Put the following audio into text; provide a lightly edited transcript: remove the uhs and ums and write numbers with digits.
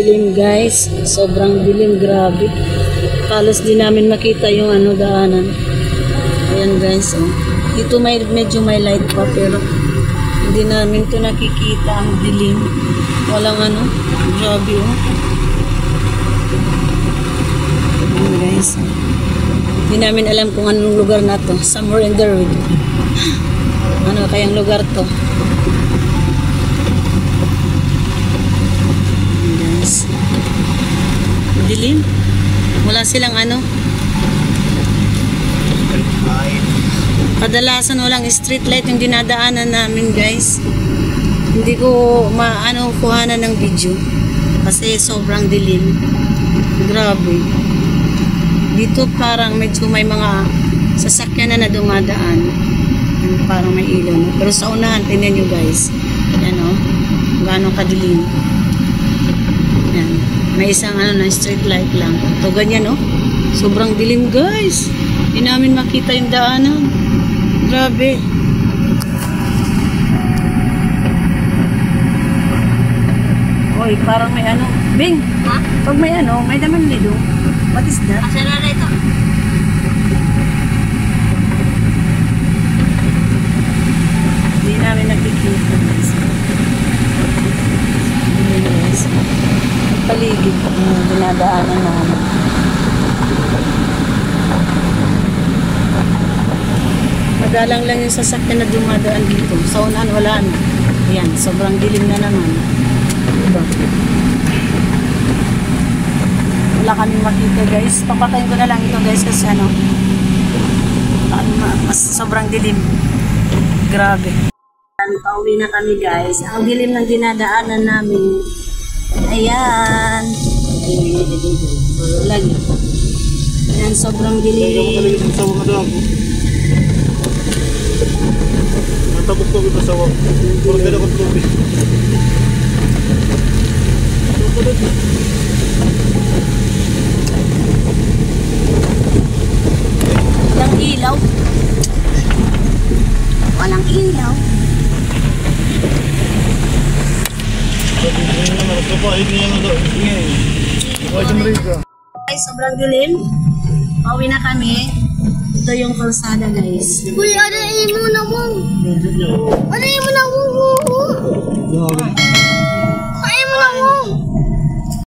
dilim guys. Sobrang dilim, grabe. Halos di namin makita yung ano daanan. Ayan guys, oh. Dito medyo may light pa pero hindi namin to nakikita, ang dilim. Walang ano, grabe oh. Ayan guys. Hindi namin alam kung anong lugar na to. Somewhere in the road. Ano kayang lugar to? Guys. Dilim. Wala silang ano. Kadalasan walang street light yung dinadaanan namin guys. Hindi ko kuhanan ng video. Kasi sobrang dilim. Grabe. Dito parang medyo may mga sasakyan na dumadaan. Parang may ilaw. No? Pero sa unahan, tingnan nyo guys. Yan o. Gano'ng kadilim. Yan. May isang na street light lang. Ito ganyan o. Sobrang dilim guys. Hindi namin makita yung daanan. Grabe. Oy, parang may ano. Bing! Ha? Pag may ano, may naman lido. What is that? Asa na ito? Hindi namin nakikita. Paligid yung dinadaanan namin. Madalang lang yung sasakyan na dumadaan dito. Sa unahan wala na. Ayan, sobrang dilim na naman. Diba? Wala kaming makita guys. Papatayin ko na lang ito guys kasi ano, mas sobrang dilim. Grabe. Pauwi na kami guys. Ang dilim ng dinadaanan namin. Ayan. Lagi. Ayan, sobrang dilim. Natabok ko ito sa wak. Puro ganda ko tubig. Walang ilaw. Walang ilaw. Ay, sobrang dilim. Pauwi na kami. Ito yung kalsada guys. Uy, adain mo na mo. Adain mo na mo.